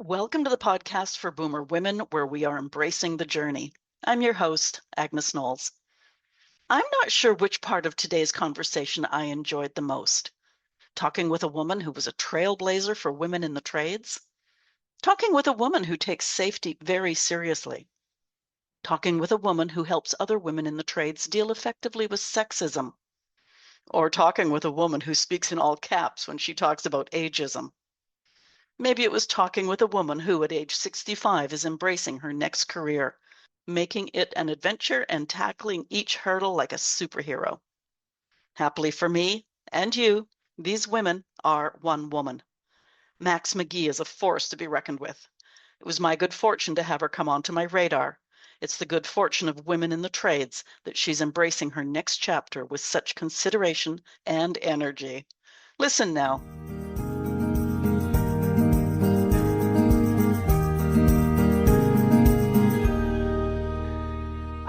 Welcome to the podcast for Boomer Women, where we are embracing the journey. I'm your host, Agnes Knowles. I'm not sure which part of today's conversation I enjoyed the most. Talking with a woman who was a trailblazer for women in the trades. Talking with a woman who takes safety very seriously. Talking with a woman who helps other women in the trades deal effectively with sexism. Or talking with a woman who speaks in all caps when she talks about ageism. Maybe it was talking with a woman who, at age 65, is embracing her next career, making it an adventure and tackling each hurdle like a superhero. Happily for me and you, these women are one woman. Maxx McGee is a force to be reckoned with. It was my good fortune to have her come onto my radar. It's the good fortune of women in the trades that she's embracing her next chapter with such consideration and energy. Listen now.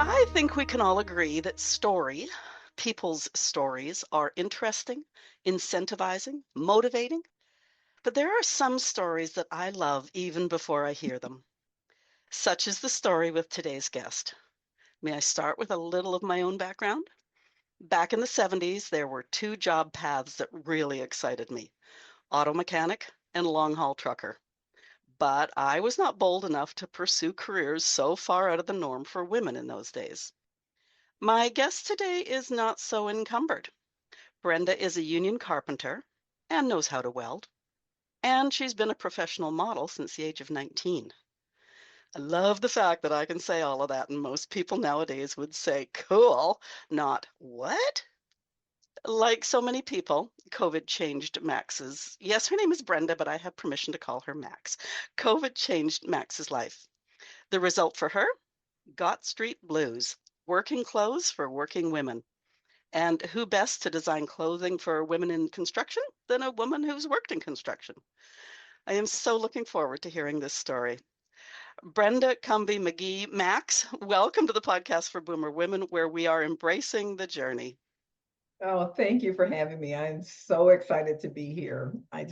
I think we can all agree that people's stories are interesting, incentivizing, motivating, but there are some stories that I love even before I hear them. Such is the story with today's guest. May I start with a little of my own background? Back in the 70s, there were two job paths that really excited me: auto mechanic and long haul trucker. But I was not bold enough to pursue careers so far out of the norm for women in those days. My guest today is not so encumbered. Brenda is a union carpenter and knows how to weld, and she's been a professional model since the age of 19. I love the fact that I can say all of that, and most people nowadays would say, cool, not what? Like so many people, COVID changed Max's. Yes, her name is Brenda, but I have permission to call her Max. COVID changed Max's life. The result for her? Got Street Blues, working clothes for working women. And who best to design clothing for women in construction than a woman who's worked in construction? I am so looking forward to hearing this story. Brenda Cumbie McGee, Max, welcome to the podcast for Boomer Women, where we are embracing the journey. Oh, thank you for having me. I'm so excited to be here. I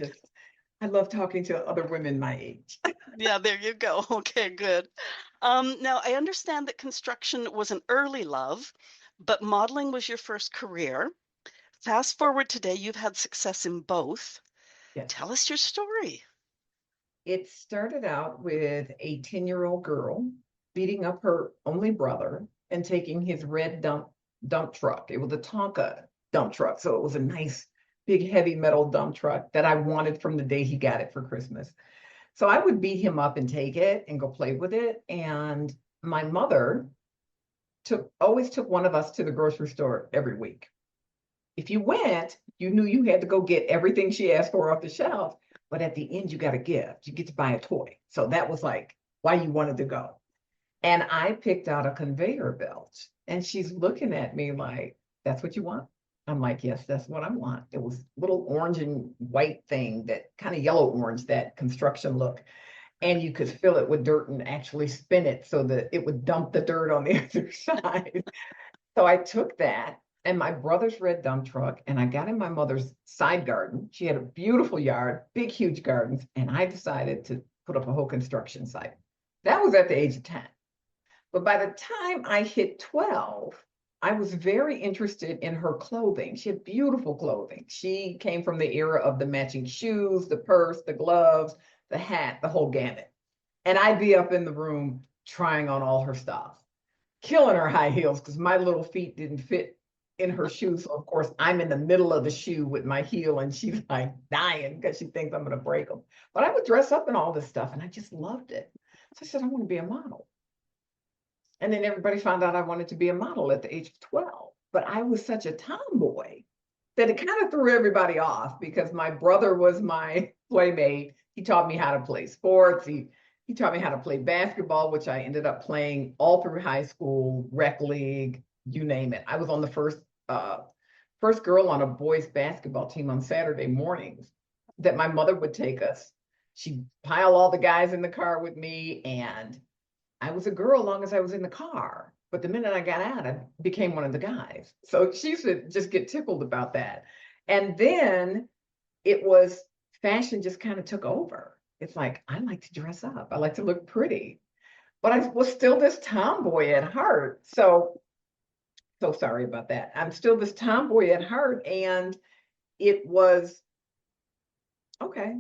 love talking to other women my age. Yeah, there you go. Okay, good. Now, I understand that construction was an early love, but modeling was your first career. Fast forward today, you've had success in both. Yes. Tell us your story. It started out with a 10-year-old girl beating up her only brother and taking his red dump truck. It was a Tonka dump truck, so it was a nice big heavy metal dump truck that I wanted from the day he got it for Christmas. So I would beat him up and take it and go play with it. And my mother always took one of us to the grocery store every week. If you went, you knew you had to go get everything she asked for off the shelf. But at the end, you got a gift. You get to buy a toy. So that was like why you wanted to go. And I picked out a conveyor belt. And she's looking at me like, that's what you want? I'm like, yes, that's what I want. It was a little orange and white thing, that kind of yellow orange, that construction look. And you could fill it with dirt and actually spin it so that it would dump the dirt on the other side. So I took that and my brother's red dump truck, and I got in my mother's side garden. She had a beautiful yard, big, huge gardens, and I decided to put up a whole construction site. That was at the age of 10. But by the time I hit 12, I was very interested in her clothing. She had beautiful clothing. She came from the era of the matching shoes, the purse, the gloves, the hat, the whole gamut. And I'd be up in the room trying on all her stuff, killing her high heels because my little feet didn't fit in her shoes. So of course I'm in the middle of the shoe with my heel and she's like dying because she thinks I'm going to break them. But I would dress up in all this stuff and I just loved it. So I said, I want to be a model. And then everybody found out I wanted to be a model at the age of 12. But I was such a tomboy that it kind of threw everybody off because my brother was my playmate. He taught me how to play sports. He taught me how to play basketball, which I ended up playing all through high school, rec league, you name it. I was on the first girl on a boys basketball team on Saturday mornings that my mother would take us. She'd pile all the guys in the car with me, and I was a girl long as I was in the car. But the minute I got out, I became one of the guys. So she used to just get tickled about that. And then it was fashion just kind of took over. it's like, I like to dress up. I like to look pretty, but I was still this tomboy at heart. So sorry about that. I'm still this tomboy at heart. And it was, okay,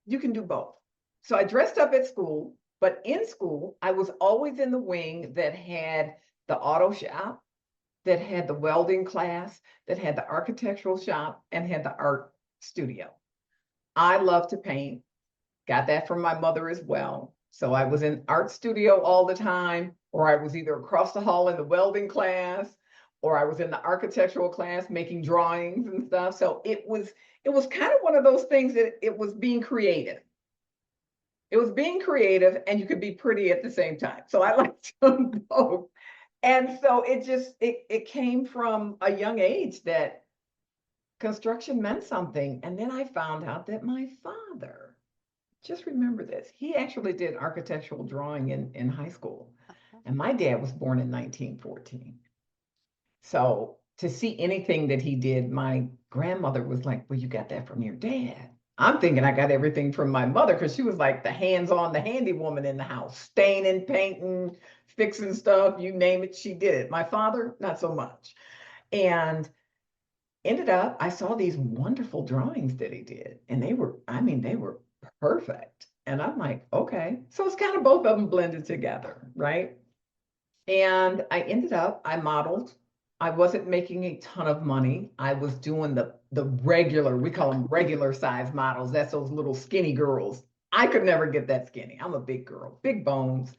you can do both. So I dressed up at school, but in school, I was always in the wing that had the auto shop, that had the welding class, that had the architectural shop, and had the art studio. I love to paint, got that from my mother as well. So I was in art studio all the time, or I was either across the hall in the welding class, or I was in the architectural class making drawings and stuff. So it was kind of one of those things that it was being creative. It was being creative and you could be pretty at the same time. So I liked them both. And so it came from a young age that construction meant something. And then I found out that my father, just remember this, he actually did architectural drawing in high school. And my dad was born in 1914. So to see anything that he did, my grandmother was like, well, you got that from your dad. I'm thinking I got everything from my mother because she was like the hands-on, the handy woman in the house, staining, painting, fixing stuff, you name it, she did it. My father, not so much. And ended up, I saw these wonderful drawings that he did. And they were, I mean, they were perfect. And I'm like, okay. So it's kind of both of them blended together, right? And I ended up, I modeled. I wasn't making a ton of money. I was doing the regular, we call them regular size models. That's those little skinny girls. I could never get that skinny. I'm a big girl, big bones.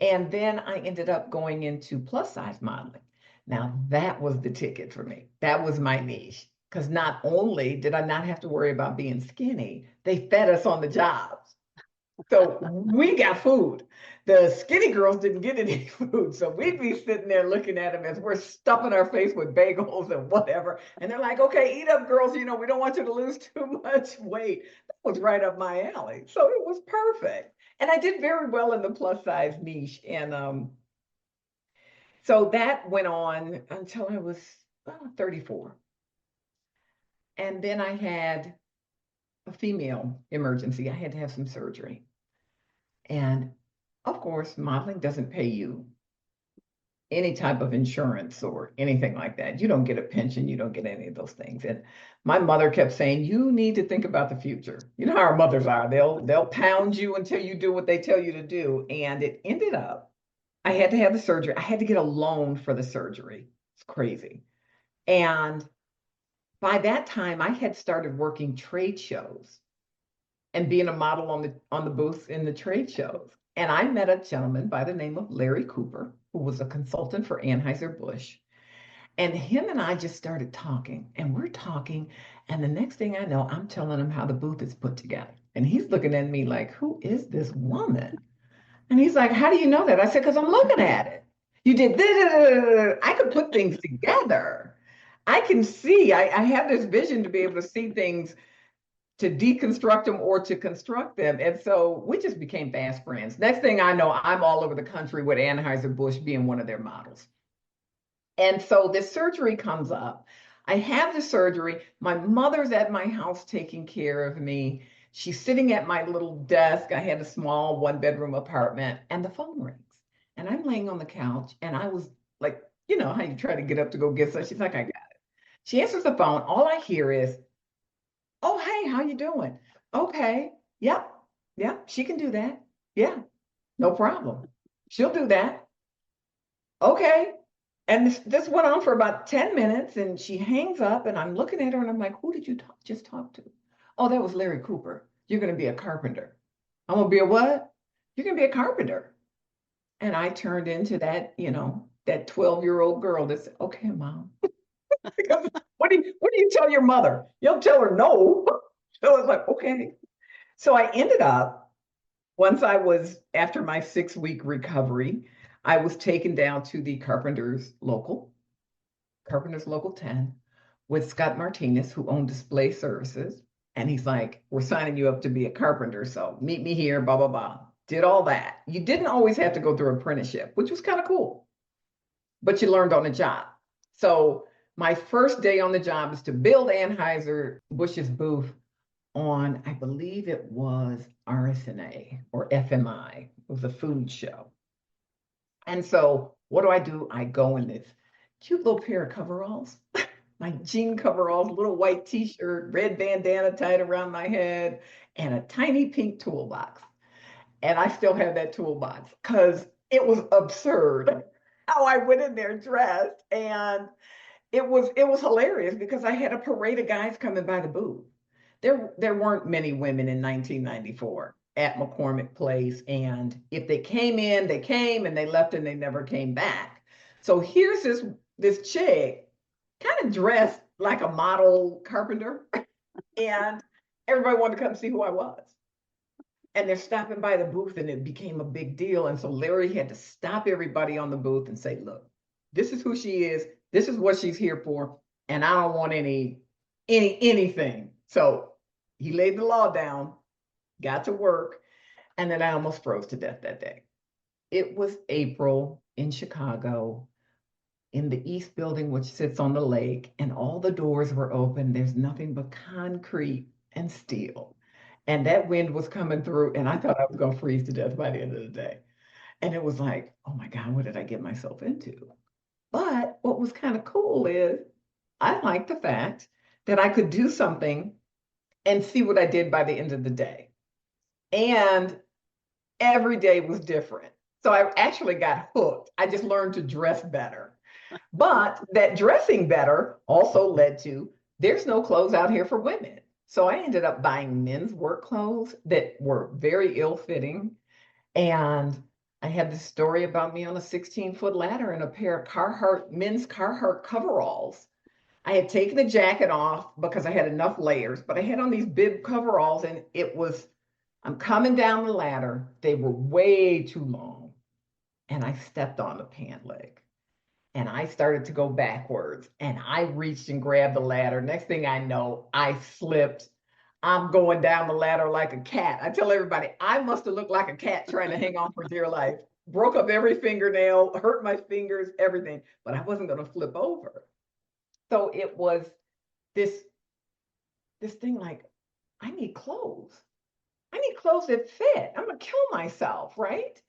And then I ended up going into plus size modeling. Now that was the ticket for me. That was my niche. Because not only did I not have to worry about being skinny, they fed us on the jobs. So we got food. The skinny girls didn't get any food. So we'd be sitting there looking at them as we're stuffing our face with bagels and whatever. And they're like, okay, eat up, girls. You know, we don't want you to lose too much weight. That was right up my alley. So it was perfect. And I did very well in the plus size niche. And so that went on until I was 34. And then I had a female emergency. I had to have some surgery. And of course, modeling doesn't pay you any type of insurance or anything like that. You don't get a pension, you don't get any of those things. And my mother kept saying, you need to think about the future. You know how our mothers are. They'll pound you until you do what they tell you to do. And it ended up, I had to have the surgery. I had to get a loan for the surgery. It's crazy. And by that time, I had started working trade shows and being a model on the booths in the trade shows. And I met a gentleman by the name of Larry Cooper, who was a consultant for Anheuser-Busch. And him and I just started talking, and we're talking. And the next thing I know, I'm telling him how the booth is put together. And he's looking at me like, who is this woman? And he's like, how do you know that? I said, because I'm looking at it. You did this. I could put things together. I can see, I have this vision to be able to see things, to deconstruct them or to construct them. And so we just became fast friends. Next thing I know, I'm all over the country with Anheuser-Busch being one of their models. And so this surgery comes up. I have the surgery. My mother's at my house taking care of me. She's sitting at my little desk. I had a small one-bedroom apartment, and the phone rings. And I'm laying on the couch, and I was like, you know how you try to get up to go get something. She's like, I got it. She answers the phone. All I hear is, oh, hey, how you doing? Okay. Yep. Yep. She can do that. Yeah. No problem. She'll do that. Okay. And this went on for about 10 minutes and she hangs up and I'm looking at her and I'm like, who did you just talk to? Oh, that was Larry Cooper. You're going to be a carpenter. I'm going to be a what? You're going to be a carpenter. And I turned into that, that 12-year-old girl that said, okay, mom. Because what do you tell your mother? You don't tell her no. So it's like, okay. So I ended up, once I was, after my 6-week recovery, I was taken down to the Carpenter's Local 10, with Scott Martinez, who owned Display Services. And he's like, we're signing you up to be a carpenter. So meet me here, blah, blah, blah. Did all that. You didn't always have to go through apprenticeship, which was kind of cool, but you learned on the job. So my first day on the job is to build Anheuser-Busch's booth on, I believe it was RSNA or FMI. It was a food show. And so what do? I go in this cute little pair of coveralls, my jean coveralls, little white t-shirt, red bandana tied around my head, and a tiny pink toolbox. And I still have that toolbox because it was absurd how I went in there dressed. And it was hilarious because I had a parade of guys coming by the booth. There weren't many women in 1994 at McCormick Place, and if they came in, they came, and they left, and they never came back. So here's this chick, kind of dressed like a model carpenter, and everybody wanted to come see who I was. And they're stopping by the booth, and it became a big deal. And so Larry had to stop everybody on the booth and say, "Look, this is who she is. This is what she's here for, and I don't want anything." So he laid the law down, got to work, and then I almost froze to death that day. It was April in Chicago, in the East Building, which sits on the lake, and all the doors were open. There's nothing but concrete and steel. And that wind was coming through, and I thought I was going to freeze to death by the end of the day. And it was like, oh my God, what did I get myself into? But what was kind of cool is I liked the fact that I could do something and see what I did by the end of the day. And every day was different. So I actually got hooked. I just learned to dress better. But that dressing better also led to there's no clothes out here for women. So I ended up buying men's work clothes that were very ill-fitting. And I had this story about me on a 16-foot ladder in a pair of men's Carhartt coveralls. I had taken the jacket off because I had enough layers, but I had on these bib coveralls, and I'm coming down the ladder. They were way too long, and I stepped on the pant leg. And I started to go backwards, and I reached and grabbed the ladder. Next thing I know, I slipped. I'm going down the ladder like a cat. I tell everybody, I must have looked like a cat trying to hang on for dear life. Broke up every fingernail, hurt my fingers, everything, but I wasn't going to flip over. So it was this thing like, I need clothes. I need clothes that fit. I'm going to kill myself, right?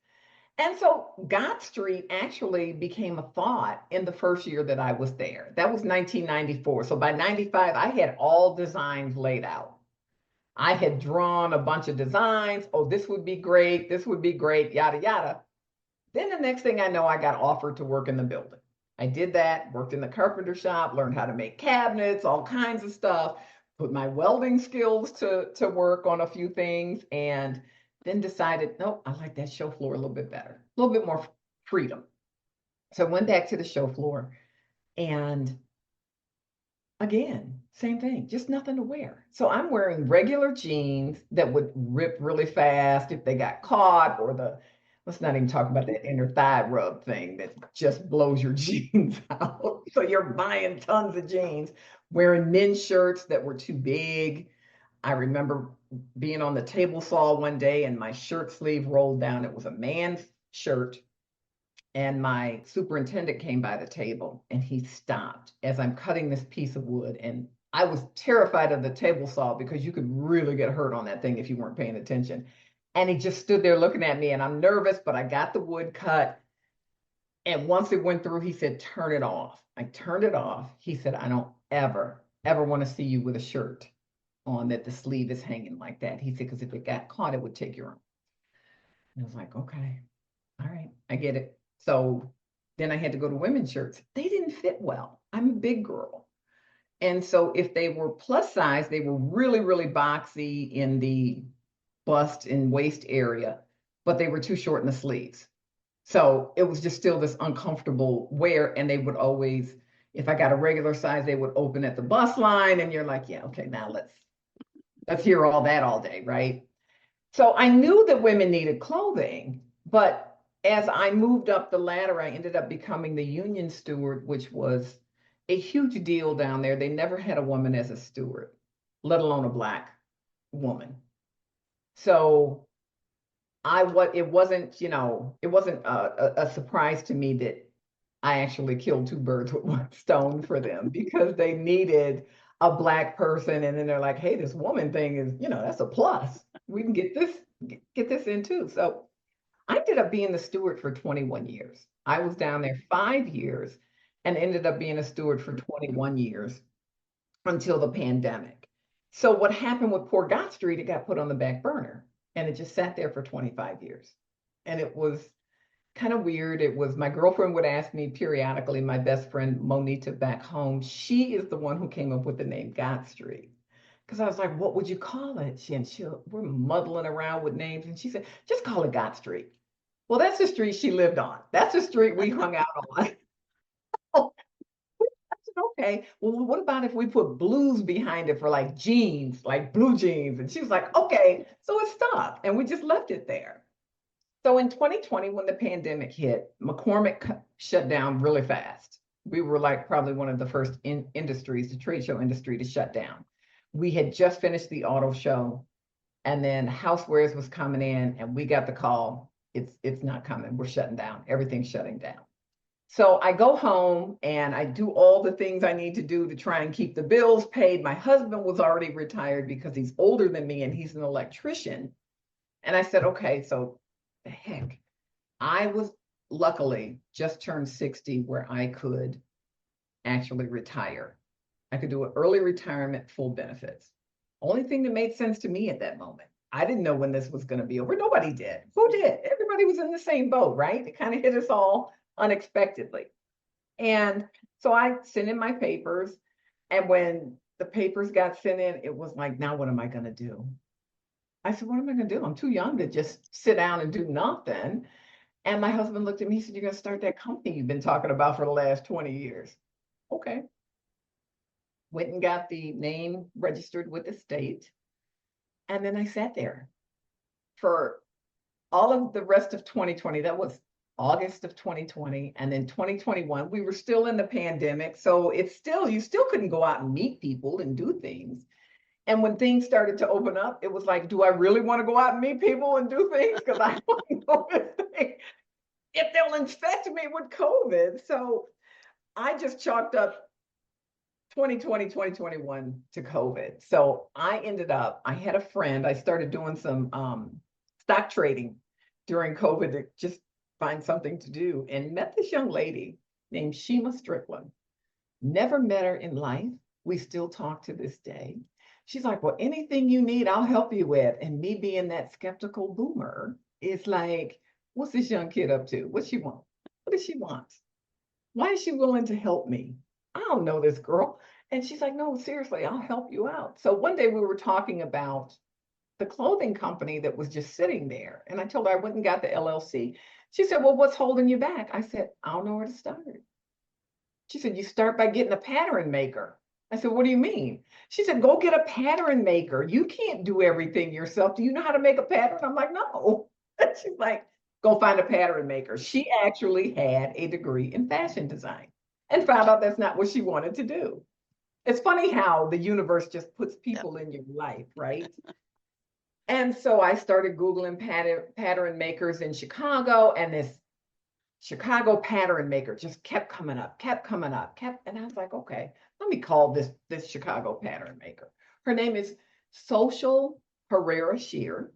And so Gott Street actually became a thought in the first year that I was there. That was 1994. So by 95, I had all designs laid out. I had drawn a bunch of designs. Oh, this would be great. This would be great, yada, yada. Then the next thing I know, I got offered to work in the building. I did that, worked in the carpenter shop, learned how to make cabinets, all kinds of stuff, put my welding skills to work on a few things, and then decided, nope, I like that show floor a little bit better, a little bit more freedom. So I went back to the show floor, and again, same thing, just nothing to wear. So I'm wearing regular jeans that would rip really fast if they got caught, or let's not even talk about that inner thigh rub thing that just blows your jeans out. So you're buying tons of jeans, wearing men's shirts that were too big. I remember being on the table saw one day, and my shirt sleeve rolled down. It was a man's shirt. And my superintendent came by the table, and he stopped as I'm cutting this piece of wood. And I was terrified of the table saw because you could really get hurt on that thing if you weren't paying attention. And he just stood there looking at me, and I'm nervous, but I got the wood cut. And once it went through, he said, "Turn it off." I turned it off. He said, "I don't ever want to see you with a shirt on that the sleeve is hanging like that." He said, "Because if it got caught, it would take your arm." And I was like, okay, all right, I get it. So then I had to go to women's shirts. They didn't fit well. I'm a big girl. And so if they were plus size, they were really, really boxy in the bust and waist area, but they were too short in the sleeves. So it was just still this uncomfortable wear. And they would always, if I got a regular size, they would open at the bust line. And you're like, yeah, okay, now let's hear all that all day, right? So I knew that women needed clothing, but as I moved up the ladder, I ended up becoming the union steward, which was a huge deal down there. They never had a woman as a steward, let alone a Black woman. So it wasn't a surprise to me that I actually killed two birds with one stone for them, because they needed a Black person, and then they're like, hey, this woman thing is, that's a plus. We can get this in too. So I ended up being the steward for 21 years. I was down there 5 years and ended up being a steward for 21 years until the pandemic. So what happened with Poor God Street, it got put on the back burner and it just sat there for 25 years. And it was kind of weird. It was, my girlfriend would ask me periodically, my best friend Monita back home, she is the one who came up with the name God Street. Because I was like, what would you call it? We're muddling around with names. And she said, just call it God Street. Well, that's the street she lived on. That's the street we hung out on. Oh, okay. Well, what about if we put blues behind it for like jeans, like blue jeans? And she was like, okay. So it stuck. And we just left it there. So in 2020, when the pandemic hit, McCormick shut down really fast. We were like probably one of the first industries, the trade show industry, to shut down. We had just finished the auto show, and then Housewares was coming in, and we got the call, it's not coming. We're shutting down. Everything's shutting down. So I go home and I do all the things I need to do to try and keep the bills paid. My husband was already retired because he's older than me and he's an electrician. And I said, okay, so the heck, I was luckily just turned 60 where I could actually retire. I could do an early retirement, full benefits. Only thing that made sense to me at that moment. I didn't know when this was going to be over. Nobody did. Who did? Everybody was in the same boat, right? It kind of hit us all unexpectedly. And so I sent in my papers. And when the papers got sent in, it was like, now what am I going to do? I said, what am I going to do? I'm too young to just sit down and do nothing. And my husband looked at me, he said, you're going to start that company you've been talking about for the last 20 years. Okay. Went and got the name registered with the state. And then I sat there for all of the rest of 2020. That was August of 2020. And then 2021, we were still in the pandemic. So you still couldn't go out and meet people and do things. And when things started to open up, it was like, do I really want to go out and meet people and do things? Because I don't know if they'll infect me with COVID. So I just chalked up 2020, 2021 to COVID. So I had a friend, I started doing some stock trading during COVID to just find something to do, and met this young lady named Shima Strickland. Never met her in life. We still talk to this day. She's like, well, anything you need, I'll help you with. And me being that skeptical boomer, it's like, what's this young kid up to? What she want? What does she want? Why is she willing to help me? I don't know this girl. And she's like, no, seriously, I'll help you out. So one day we were talking about the clothing company that was just sitting there. And I told her I went and got the LLC. She said, well, what's holding you back? I said, I don't know where to start. She said, you start by getting a pattern maker. I said, what do you mean? She said, go get a pattern maker. You can't do everything yourself. Do you know how to make a pattern? I'm like, no. She's like, go find a pattern maker. She actually had a degree in fashion design and found out that's not what she wanted to do. It's funny how the universe just puts people in your life, right? And so I started Googling pattern makers in Chicago, and this Chicago pattern maker just kept coming up, and I was like, okay, let me call this Chicago pattern maker. Her name is Social Herrera Shear.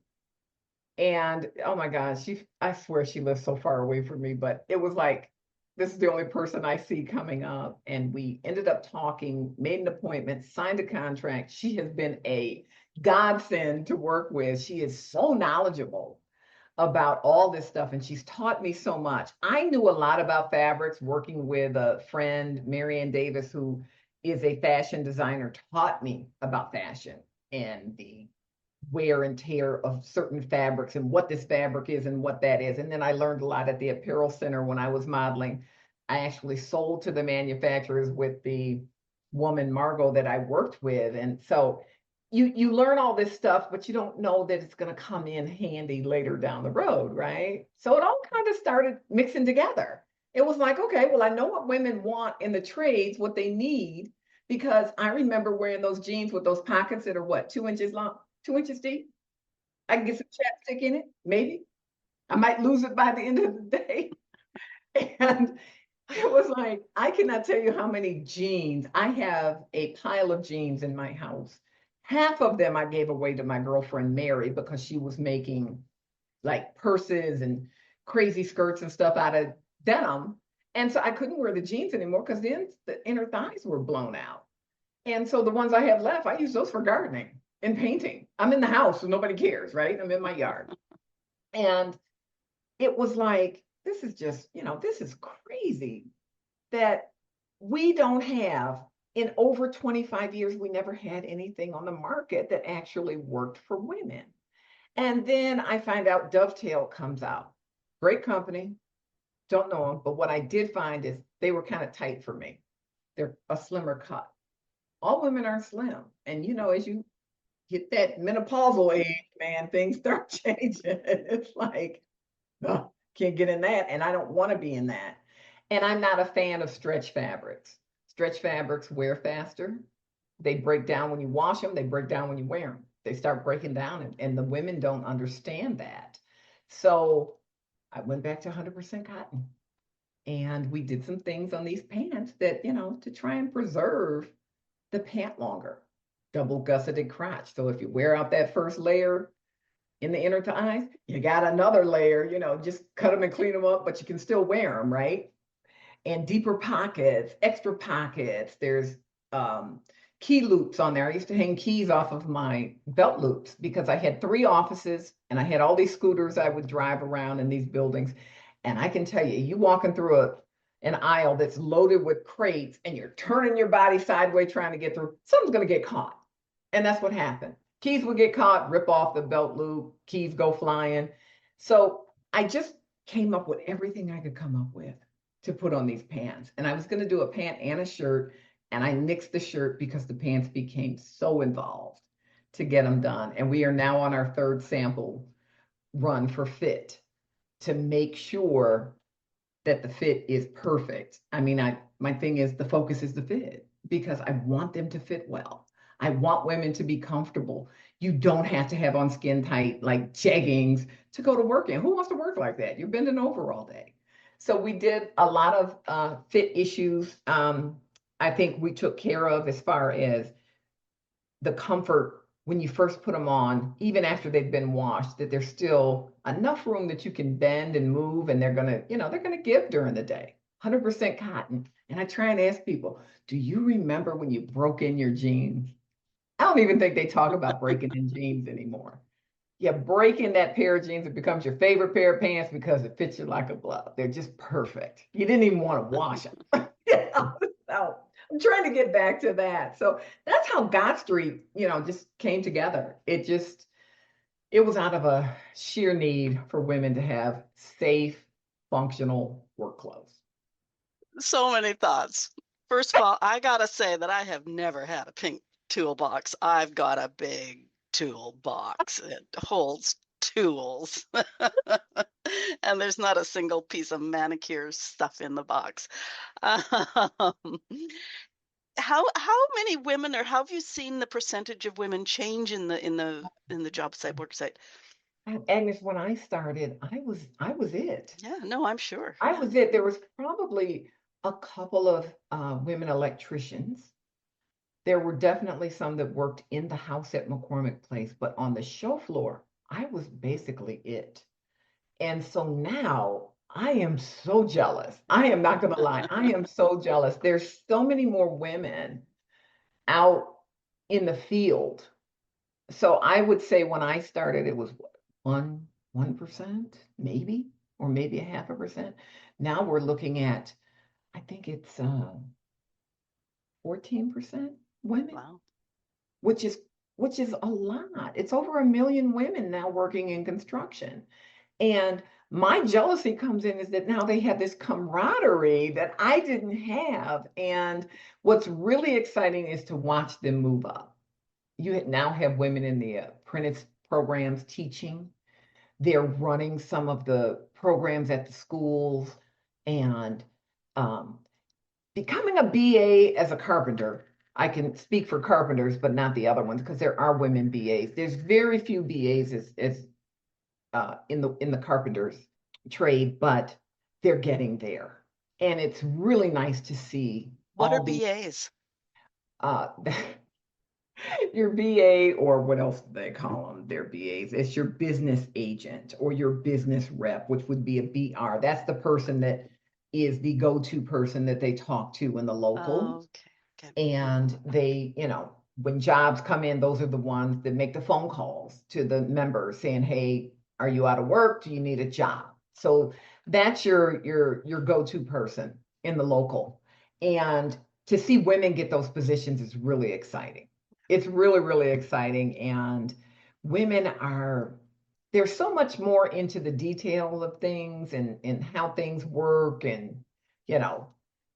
And oh my gosh, I swear she lives so far away from me, but it was like, this is the only person I see coming up. And we ended up talking, made an appointment, signed a contract. She has been a godsend to work with. She is so knowledgeable about all this stuff, and she's taught me so much. I knew a lot about fabrics working with a friend, Marianne Davis, who is a fashion designer, taught me about fashion and the wear and tear of certain fabrics and what this fabric is and what that is. And then I learned a lot at the apparel center when I was modeling. I actually sold to the manufacturers with the woman, Margot, that I worked with. And so you learn all this stuff, but you don't know that it's going to come in handy later down the road, right? So it all kind of started mixing together. It was like, okay, well, I know what women want in the trades, what they need, because I remember wearing those jeans with those pockets that are what, 2 inches long, 2 inches deep. I can get some chapstick in it, maybe. I might lose it by the end of the day. And It was like, I cannot tell you how many jeans. I have a pile of jeans in my house. Half of them I gave away to my girlfriend Mary because she was making like purses and crazy skirts and stuff out of denim. And so I couldn't wear the jeans anymore because then the inner thighs were blown out. And so the ones I have left, I use those for gardening and painting. I'm in the house, so nobody cares, right? I'm in my yard. And it was like, this is just, this is crazy that we don't have, in over 25 years, we never had anything on the market that actually worked for women. And then I find out Dovetail comes out. Great company, don't know them, but what I did find is they were kind of tight for me. They're a slimmer cut. All women are slim. And as you hit that menopausal age, man, things start changing. It's like, no, can't get in that. And I don't want to be in that. And I'm not a fan of stretch fabrics. Stretch fabrics wear faster. They break down when you wash them, they break down when you wear them. They start breaking down, and the women don't understand that. So I went back to 100% cotton. And we did some things on these pants that, to try and preserve the pant longer. Double gusseted crotch. So if you wear out that first layer in the inner thighs, you got another layer, just cut them and clean them up, but you can still wear them, right? And deeper pockets, extra pockets. There's key loops on there. I used to hang keys off of my belt loops because I had 3 offices and I had all these scooters I would drive around in these buildings. And I can tell you walking through an aisle that's loaded with crates and you're turning your body sideways trying to get through, something's going to get caught. And that's what happened. Keys would get caught, rip off the belt loop, keys go flying. So I just came up with everything I could come up with to put on these pants. And I was going to do a pant and a shirt, and I nixed the shirt because the pants became so involved to get them done. And we are now on our 3rd sample run for fit to make sure that the fit is perfect. I mean, my thing is the focus is the fit because I want them to fit well. I want women to be comfortable. You don't have to have on skin tight like jeggings to go to work in. Who wants to work like that? You're bending over all day. So we did a lot of fit issues. I think we took care of as far as the comfort when you first put them on, even after they've been washed, that there's still enough room that you can bend and move, and they're gonna give during the day. 100% cotton. And I try and ask people, do you remember when you broke in your jeans? I don't even think they talk about breaking in jeans anymore. You break in that pair of jeans, it becomes your favorite pair of pants because it fits you like a glove. They're just perfect. You didn't even want to wash them. So I'm trying to get back to that. So that's how God Street, just came together. It was out of a sheer need for women to have safe, functional work clothes. So many thoughts. First of all, I gotta say that I have never had a pink toolbox. I've got a big toolbox. It holds tools. And there's not a single piece of manicure stuff in the box. Um, how many women, or how have you seen the percentage of women change in the job site, work site? And Agnes, when I started, I was it. Yeah, no, I'm sure. I Yeah. was it. There was probably a couple of women electricians. There were definitely some that worked in the house at McCormick Place, but on the show floor, I was basically it. And so now I am so jealous. I am not going to lie. I am so jealous. There's so many more women out in the field. So I would say when I started, it was what, 1%, maybe, or maybe a 0.5%. Now we're looking at, I think it's 14% women, Wow. which is a lot. It's over 1 million women now working in construction. And my jealousy comes in is that now they have this camaraderie that I didn't have. And what's really exciting is to watch them move up. You now have women in the apprentice programs teaching. They're running some of the programs at the schools and um, becoming a BA as a carpenter. I can speak for carpenters, but not the other ones because there are women BAs. There's very few BAs as in the carpenters trade, but they're getting there. And it's really nice to see What are all these BAs? uh your BA, or what else do they call them? Their BAs. It's your business agent or your business rep, which would be a BR. That's the person that is the go-to person that they talk to in the local. Okay. Okay. And they, when jobs come in, those are the ones that make the phone calls to the members saying, hey, are you out of work? Do you need a job? So that's your go-to person in the local. And to see women get those positions is really exciting. It's really, really exciting. And women are, they're so much more into the detail of things and how things work, and you know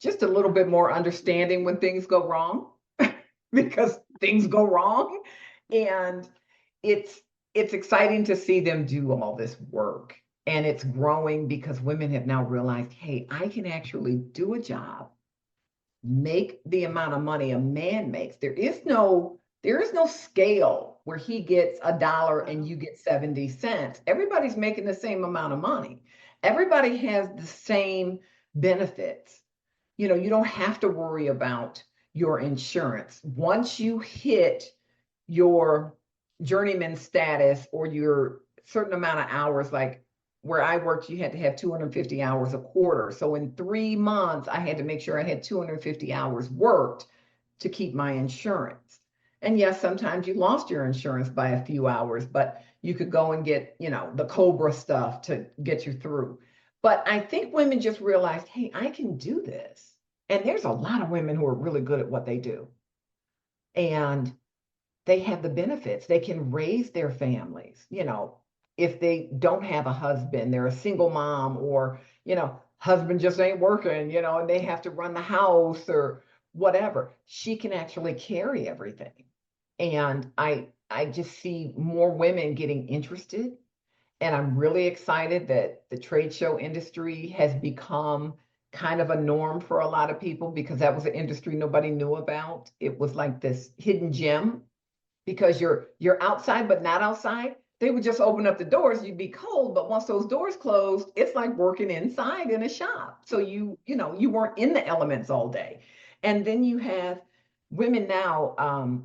just a little bit more understanding when things go wrong, because things go wrong. And it's it's exciting to see them do all this work. And it's growing because women have now realized, hey, I can actually do a job, make the amount of money a man makes. There is no scale where he gets $1 and Wow. you get 70 cents. Everybody's making the same amount of money. Everybody has the same benefits. You don't have to worry about your insurance. Once you hit your journeyman status or your certain amount of hours, like where I worked, you had to have 250 hours a quarter. So in 3 months, I had to make sure I had 250 hours worked to keep my insurance. And yes, sometimes you lost your insurance by a few hours, but you could go and get, the Cobra stuff to get you through. But I think women just realized, hey, I can do this. And there's a lot of women who are really good at what they do. And they have the benefits. They can raise their families. If they don't have a husband, they're a single mom, or, husband just ain't working, and they have to run the house or whatever. She can actually carry everything. And I just see more women getting interested. And I'm really excited that the trade show industry has become kind of a norm for a lot of people, because that was an industry nobody knew about. It was like this hidden gem, because you're outside but not outside. They would just open up the doors, you'd be cold, but once those doors closed, it's like working inside in a shop. So you weren't in the elements all day. And then you have women now.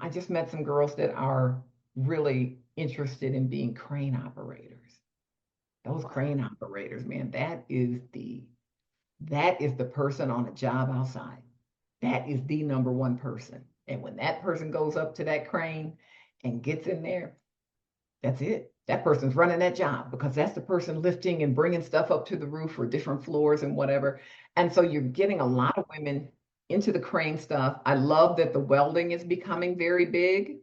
I just met some girls that are really interested in being crane operators. Those Wow. crane operators, man, that is the person on a job outside. That is the number one person. And when that person goes up to that crane and gets in there, that's it. That person's running that job, because that's the person lifting and bringing stuff up to the roof or different floors and whatever. And so you're getting a lot of women into the crane stuff. I love that the welding is becoming very big.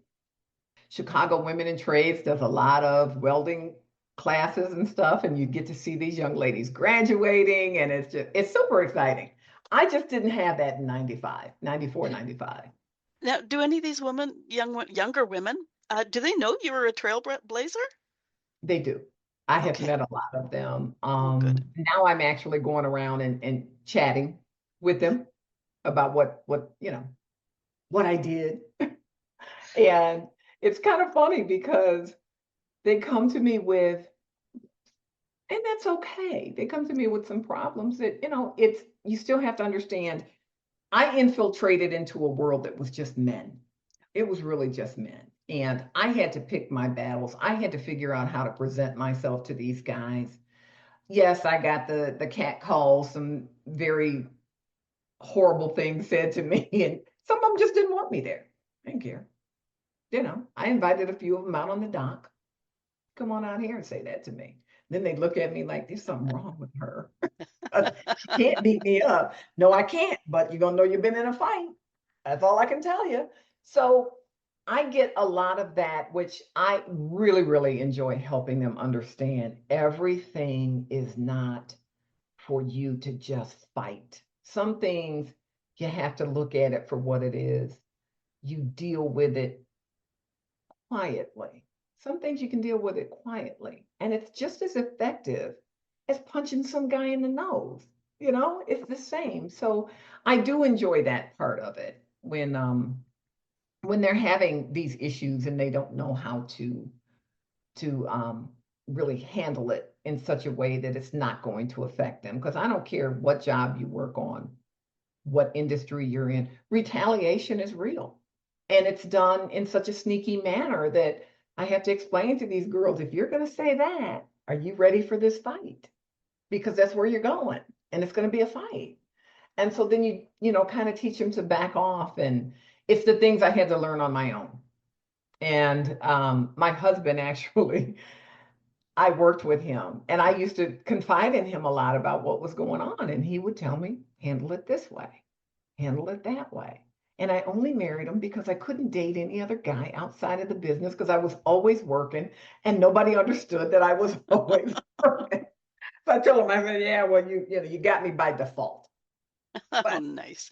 Chicago Women in Trades does a lot of welding classes and stuff, and you get to see these young ladies graduating, and it's super exciting. I just didn't have that in 95, 94, 95. Now, do any of these women, younger women, do they know you were a trailblazer? They do. I have Okay. met a lot of them. Oh, good. Now I'm actually going around and chatting with them about what I did. And it's kind of funny because they come to me with, and that's okay. They come to me with some problems that, you still have to understand. I infiltrated into a world that was just men. It was really just men. And I had to pick my battles. I had to figure out how to present myself to these guys. Yes, I got the cat calls, some very horrible things said to me, and some of them just didn't want me there. I didn't care. I invited a few of them out on the dock. Come on out here and say that to me. Then they look at me like there's something wrong with her. She can't beat me up. No, I can't, but you're gonna know you've been in a fight. That's all I can tell you. So I get a lot of that, which I really, really enjoy helping them understand. Everything is not for you to just fight. Some things you have to look at it for what it is. You deal with it quietly. Some things you can deal with it quietly, and it's just as effective as punching some guy in the nose. It's the same. So I do enjoy that part of it, when they're having these issues and they don't know how to really handle it in such a way that it's not going to affect them. Because I don't care what job you work on, what industry you're in, retaliation is real. And it's done in such a sneaky manner that I have to explain to these girls, if you're going to say that, are you ready for this fight? Because that's where you're going, and it's going to be a fight. And so then kind of teach them to back off. And it's the things I had to learn on my own. And my husband actually, I worked with him and I used to confide in him a lot about what was going on. And he would tell me, handle it this way, handle it that way. And I only married him because I couldn't date any other guy outside of the business because I was always working and nobody understood that I was always working. So I told him, I said, yeah, well, you got me by default. Oh, But nice.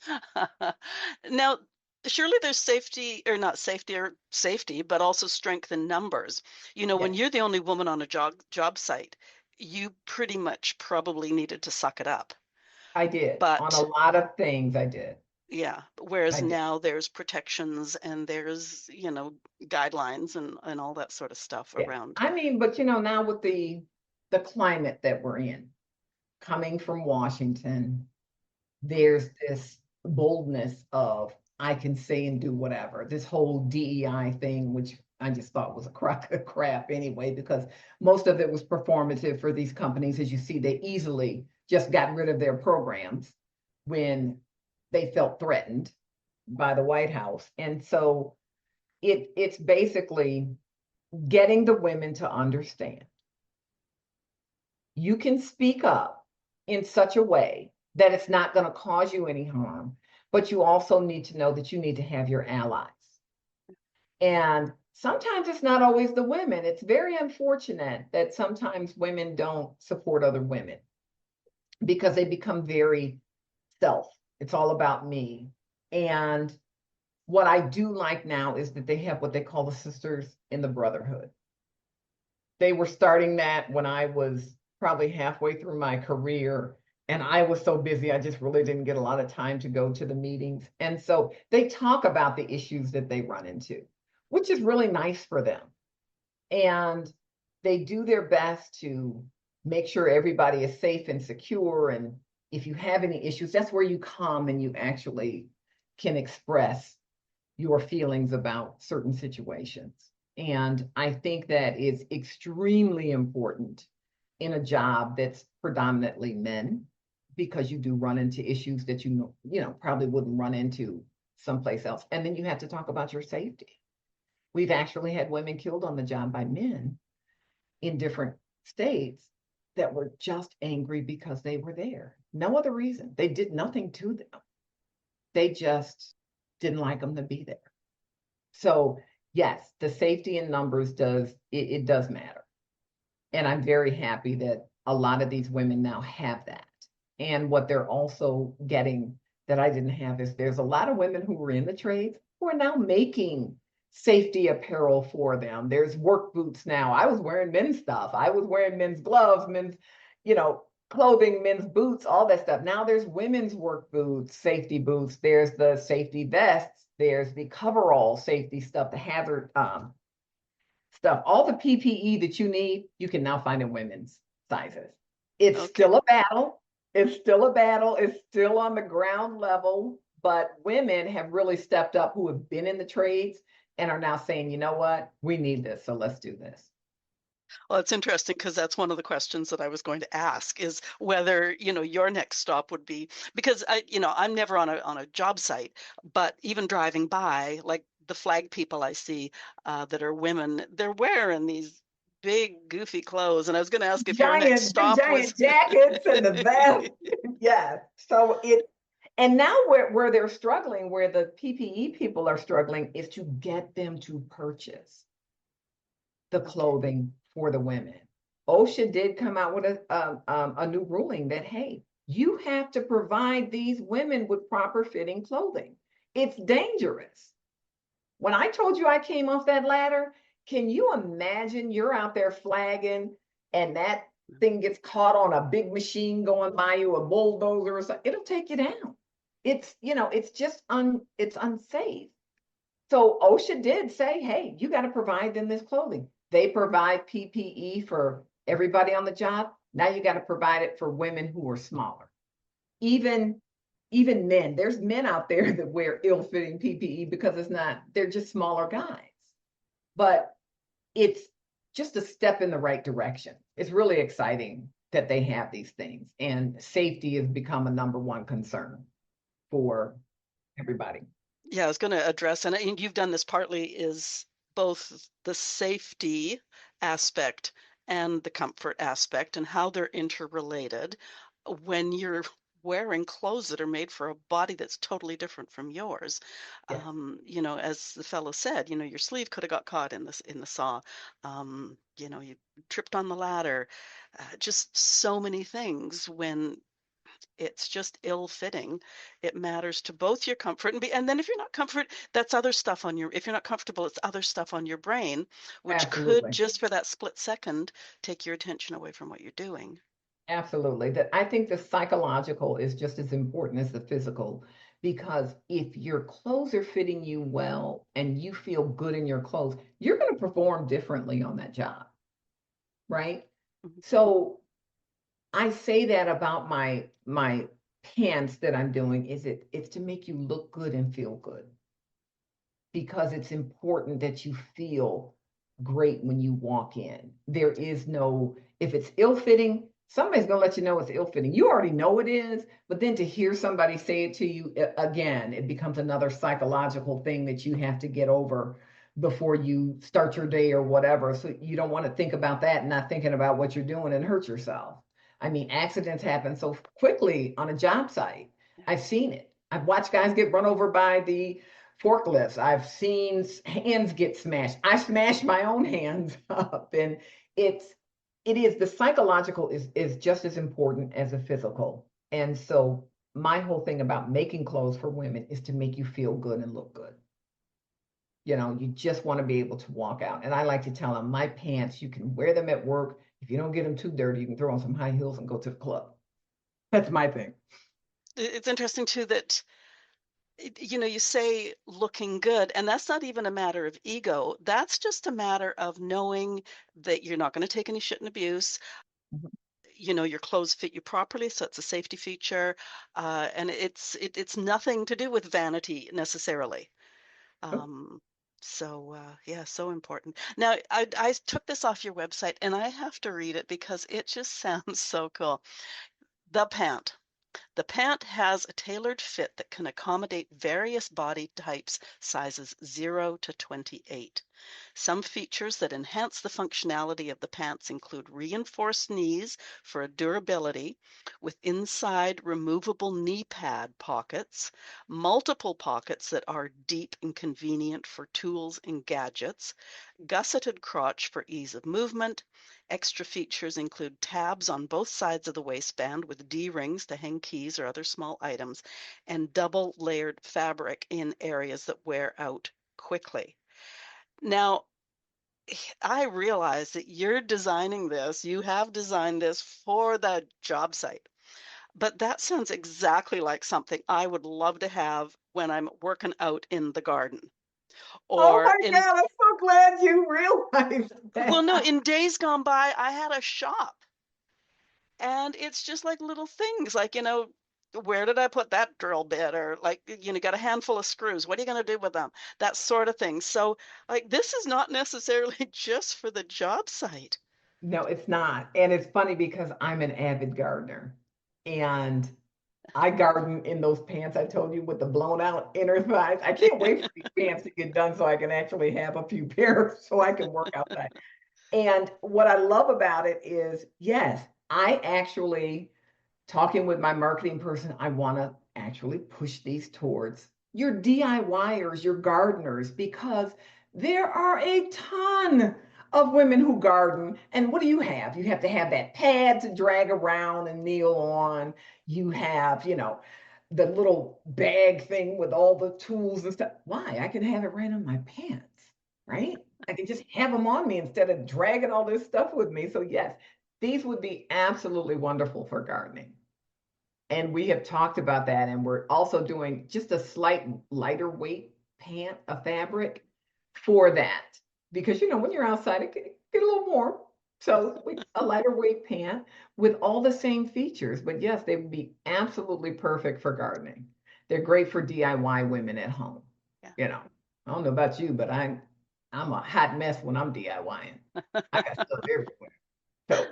Now, surely there's safety, or not safety, or safety, but also strength in numbers. When yes, you're the only woman on a job site, you pretty much probably needed to suck it up. I did. On a But lot of things, I did. yeah, whereas I did. now there's protections and there's, guidelines and all that sort of stuff Yeah. around. I mean, but now with the climate that we're in, coming from Washington, there's this boldness of I can say and do whatever. This whole DEI thing, which I just thought was a crock of crap anyway, because most of it was performative for these companies. As you see, they easily just got rid of their programs when they felt threatened by the White House. And so it's basically getting the women to understand you can speak up in such a way that it's not going to cause you any harm, but you also need to know that you need to have your allies. And sometimes it's not always the women. It's very unfortunate that sometimes women don't support other women because they become very self. It's all about me. And what I do like now is that they have what they call the Sisters in the Brotherhood. They were starting that when I was probably halfway through my career. And I was so busy, I just really didn't get a lot of time to go to the meetings. And so they talk about the issues that they run into, which is really nice for them. And they do their best to make sure everybody is safe and secure. And if you have any issues, that's where you come and you actually can express your feelings about certain situations. And I think that is extremely important in a job that's predominantly men, because you do run into issues that probably wouldn't run into someplace else. And then you have to talk about your safety. We've actually had women killed on the job by men in different states that were just angry because they were there. No other reason. They did nothing to them. They just didn't like them to be there. So yes, the safety in numbers it does matter. And I'm very happy that a lot of these women now have that. And what they're also getting that I didn't have is there's a lot of women who were in the trades who are now making safety apparel for them. There's work boots now. I was wearing men's stuff. I was wearing men's gloves, men's, clothing, men's boots, all that stuff. Now there's women's work boots, safety boots. There's the safety vests. There's the coverall safety stuff, the hazard stuff. All the PPE that you need, you can now find in women's sizes. It's Okay. still a battle. It's still a battle. It's still on the ground level, but women have really stepped up who have been in the trades and are now saying, you know what, we need this, so let's do this. Well, it's interesting because that's one of the questions that I was going to ask is whether, your next stop would be because I'm never on a job site, but even driving by, like the flag people I see that are women, they're wearing these big goofy clothes. And I was going to ask if your next Big stop was giant jackets and the vest. Yeah. So and now where they're struggling, where the PPE people are struggling, is to get them to purchase the clothing for the women. OSHA did come out with a new ruling that, hey, you have to provide these women with proper fitting clothing. It's dangerous. When I told you I came off that ladder, can you imagine you're out there flagging and that thing gets caught on a big machine going by you, a bulldozer or something? It'll take you down. It's just it's unsafe. So OSHA did say, hey, you got to provide them this clothing. They provide PPE for everybody on the job. Now you got to provide it for women who are smaller. Even even men, there's men out there that wear ill-fitting PPE because it's not, they're just smaller guys. But it's just a step in the right direction. It's really exciting that they have these things, and safety has become a number one concern for everybody. Yeah, I was going to address, and you've done this partly, is both the safety aspect and the comfort aspect and how they're interrelated when you're wearing clothes that are made for a body that's totally different from yours. Yes, As the fellow said, your sleeve could have got caught in the saw. You tripped on the ladder. Just so many things when it's just ill-fitting. It matters to both your comfort and then if you're not comfort, that's other stuff on your if you're not comfortable, it's other stuff on your brain, which could absolutely. just for that split second take your attention away from what you're doing. Absolutely. That, I think the psychological is just as important as the physical, because if your clothes are fitting you well and you feel good in your clothes, you're going to perform differently on that job, right? Mhm. So I say that about my pants that I'm doing, is it's to make you look good and feel good, because it's important that you feel great when you walk in. There is no, if it's ill-fitting, somebody's going to let you know it's ill-fitting. You already know it is, but then to hear somebody say it to you again, it becomes another psychological thing that you have to get over before you start your day or whatever. So you don't want to think about that and not thinking about what you're doing and hurt yourself. I mean, accidents happen so quickly on a job site. Yeah. I've seen it. I've watched guys get run over by the forklifts. I've seen hands get smashed. I smashed my own hands up, and it's it is the psychological is just as important as the physical. And so my whole thing about making clothes for women is to make you feel good and look good. You just want to be able to walk out. And I like to tell them, my pants, you can wear them at work. If you don't get them too dirty, you can throw on some high heels and go to the club. That's my thing. It's interesting too that you say looking good, and that's not even a matter of ego. That's just a matter of knowing that you're not going to take any shit and abuse. Mhm. Your clothes fit you properly, so it's a safety feature, and it's nothing to do with vanity necessarily. Oh, Um, yeah, so important. Now, I took this off your website, and I have to read it because it just sounds so cool. The pant. The pant has a tailored fit that can accommodate various body types, sizes 0 to 28. Some features that enhance the functionality of the pants include reinforced knees for durability, with inside removable knee pad pockets, multiple pockets that are deep and convenient for tools and gadgets, gusseted crotch for ease of movement. Extra features include tabs on both sides of the waistband with D-rings to hang keys or other small items, and double layered fabric in areas that wear out quickly. Now, I realize that you have designed this for the job site, but that sounds exactly like something I would love to have when I'm working out in the garden oh or my in, God, I'm so glad you realized well, no, that. in days gone by, I had a shop and it's just like little things like, where did I put that drill bit? Or like, got a handful of screws. What are you going to do with them? That sort of thing. So, like, this is not necessarily just for the job site. No, it's not. And it's funny because I'm an avid gardener, and I garden in those pants I told you with the blown out inner thighs. I can't wait for these pants to get done so I can actually have a few pairs so I can work outside. And what I love about it is, yes, I actually, talking with my marketing person, I want to actually push these towards your DIYers, your gardeners, because there are a ton of women who garden. And what do you have? You have to have that pad to drag around and kneel on. You have, the little bag thing with all the tools and stuff. Why? I can have it right on my pants, right? I can just have them on me instead of dragging all this stuff with me. So, yes, these would be absolutely wonderful for gardening. And we have talked about that. And we're also doing just a slight lighter weight pant of fabric for that. Because, when you're outside, it get a little warm. So a lighter weight pant with all the same features, but yes, they would be absolutely perfect for gardening. They're great for DIY women at home. Yeah. You know, I don't know about you, but I'm a hot mess when I'm DIYing. I got stuff everywhere. So